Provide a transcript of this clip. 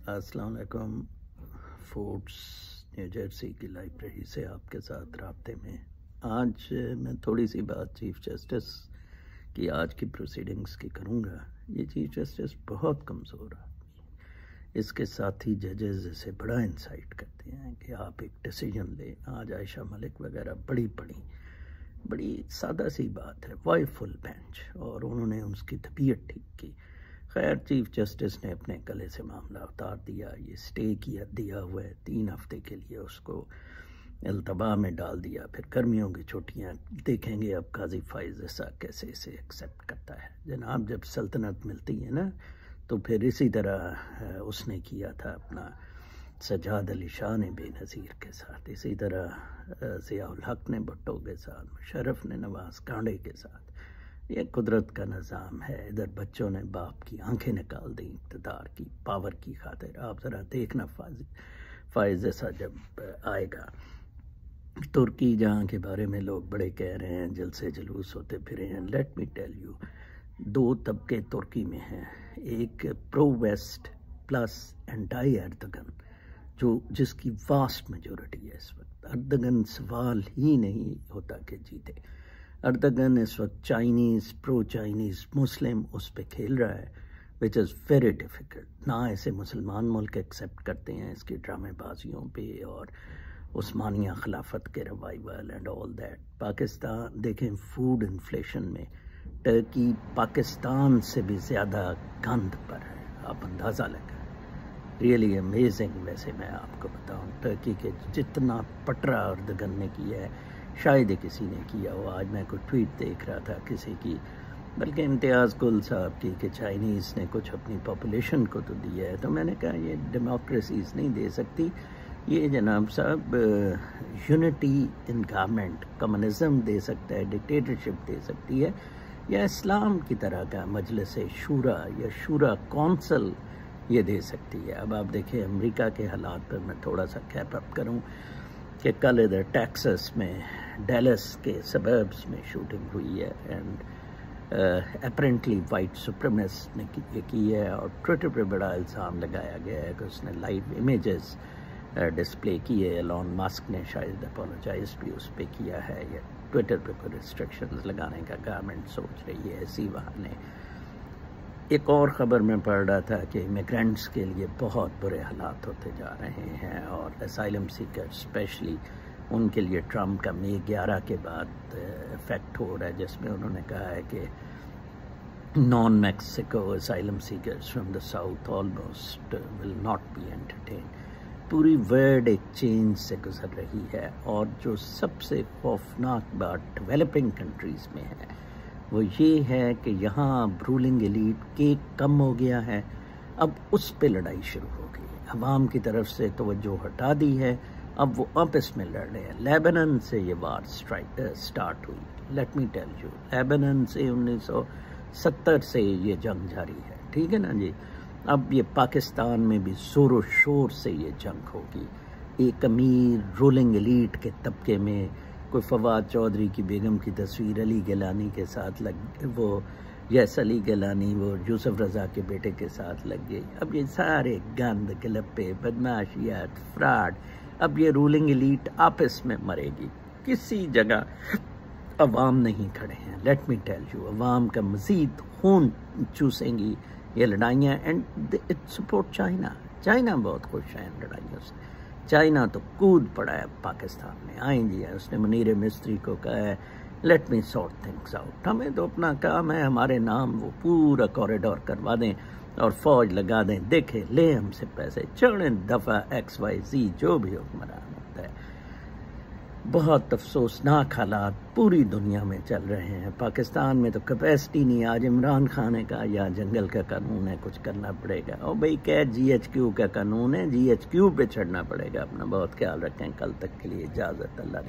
अस्सलाम वालेकुम। Forts new Jersey की लाइब्रेरी से आपके साथ राब्ते में। आज मैं थोड़ी सी बात चीफ जस्टिस की आज की प्रोसीडिंग्स की करूँगा। ये चीफ जस्टिस बहुत कमज़ोर आदमी है। इसके साथ ही जजेस इसे बड़ा इंसाइट करते हैं कि आप एक डिसीजन लें। आज आयशा मलिक वगैरह बड़ी सादा सी बात है, वाई फुल बेंच, और उन्होंने उसकी तबीयत ठीक की। खैर चीफ जस्टिस ने अपने गले से मामला उतार दिया। ये स्टे दिया हुआ है 3 हफ्ते के लिए, उसको अल्तबा में डाल दिया। फिर गर्मियों की छुट्टियां देखेंगे अब काजी फाइज ऐसा कैसे इसे एक्सेप्ट करता है। जनाब जब सल्तनत मिलती है ना तो फिर इसी तरह उसने किया था अपना सजाद अली शाह ने बेनज़ीर के साथ, इसी तरह ज़ियाउल हक ने भुट्टो के साथ, मुशर्रफ ने नवाज कांडे के साथ। ये कुदरत का निज़ाम है। इधर बच्चों ने बाप की आंखें निकाल दी इक़्तिदार की पावर की खातिर। आप ज़रा देखना फाइज जैसा जब आएगा। तुर्की जहाँ के बारे में लोग बड़े कह रहे हैं, जलसे जुलूस होते फिरे हैं, लेट मी टेल यू 2 तबके तुर्की में हैं। एक pro west plus anti Erdogan, जिसकी वास्ट मेजोरिटी है इस वक्त। एर्दोगन सवाल ही नहीं होता कि जीते। एर्दोगन इस वक्त चाइनीज़ प्रो चाइनीज़ मुस्लिम उस पर खेल रहा है, विच इज़ वेरी डिफ़िकल्ट। ना ऐसे मुसलमान मुल्क एक्सेप्ट करते हैं इसकी ड्रामेबाजियों पे और उस्मानिया खिलाफत के revival and all that. Pakistan देखें, फूड इन्फ्लेशन में टर्की पाकिस्तान से भी ज़्यादा गंद पर है, आप अंदाज़ा लगाएं। Really amazing. वैसे मैं आपको बताऊं, टर्की के जितना पटरा एर्दोगन ने किया है शायद ही किसी ने किया हो। आज मैं कोई ट्वीट देख रहा था किसी की, बल्कि इम्तियाज़ गुल साहब की, कि चाइनीज़ ने कुछ अपनी पॉपुलेशन को तो दिया है। तो मैंने कहा ये डेमोक्रेसीज़ नहीं दे सकती, ये जनाब साहब यूनिटी इन गवर्नमेंट कम्युनिज़म दे सकता है, डिक्टेटरशिप दे सकती है, या इस्लाम की तरह का मजलिस शूरा या शूरा कौंसल ये दे सकती है। अब आप देखिए अमेरिका के हालात पर मैं थोड़ा सा कैप अप करूं कि कल इधर टेक्सास में डैलस के सबर्ब्स में शूटिंग हुई है एंड अपेरेंटली वाइट सुप्रीमेसिस्ट ने ये की है, और ट्विटर पे बड़ा इल्ज़ाम लगाया गया है कि उसने लाइव इमेजेस डिस्प्ले किए। एलॉन मस्क ने शायद अपोलोजाइज भी उस पर किया है, या ट्विटर पे कोई रिस्ट्रिक्शंस लगाने का गवर्नमेंट सोच रही है इसी बहाने। एक और ख़बर में पढ़ रहा था कि इमिग्रेंट्स के लिए बहुत बुरे हालात होते जा रहे हैं, और असाइलम सीकर स्पेशली उनके लिए ट्रम्प का मई 11 के बाद इफेक्ट हो रहा है, जिसमें उन्होंने कहा है कि non Mexico asylum seekers from the south almost will not be entertain. पूरी वर्ल्ड एक चेंज से गुजर रही है, और जो सबसे खौफनाक बात डेवलपिंग कंट्रीज़ में है वो ये है कि यहाँ रूलिंग एलीट केक कम हो गया है। अब उस पे लड़ाई शुरू हो गई। अवाम की तरफ से तवज्जो हटा दी है, अब वो आपस में लड़ रहे हैं। लेबनान से ये वार स्टार्ट हुई। Let me tell you, Lebanon से 1970 से ये जंग जारी है, ठीक है ना जी। अब ये पाकिस्तान में भी ज़ोर शोर से ये जंग होगी। एक अमीर रूलिंग एलीट के तबके में कोई फवाद चौधरी की बेगम की तस्वीर अली गिलानी के साथ वो यस अली गिलानी वो यूसुफ रज़ा के बेटे के साथ लग गई। अब ये सारे गंद गलप्पे बदमाशियात फ्रॉड, अब ये रूलिंग एलीट आपस में मरेगी। किसी जगह अवाम नहीं खड़े हैं। लेट मी टेल यू, अवाम का मज़ीद खून चूसेंगी ये लड़ाइयाँ, and it support China. China बहुत खुश है इन लड़ाइयों से। चाइना तो कूद पड़ा है पाकिस्तान में। आएंगी है, उसने मुनीर मिस्त्री को कहा है let me sort things out. हमें तो अपना काम है, हमारे नाम वो पूरा कॉरिडोर करवा दें और फौज लगा दें, देखे ले हमसे पैसे, चढ़ें दफ़ा XYZ जो भी हुक्मरान होता है। बहुत अफसोसनाक हालात पूरी दुनिया में चल रहे हैं। पाकिस्तान में तो कैपेसिटी नहीं। आज इमरान खान ने कहा या जंगल का कानून है, कुछ करना पड़ेगा। और भाई क्या GHQ का कानून है, GHQ पे चढ़ना पड़ेगा। अपना बहुत ख्याल रखें। कल तक के लिए इजाज़त, अल्लाह ने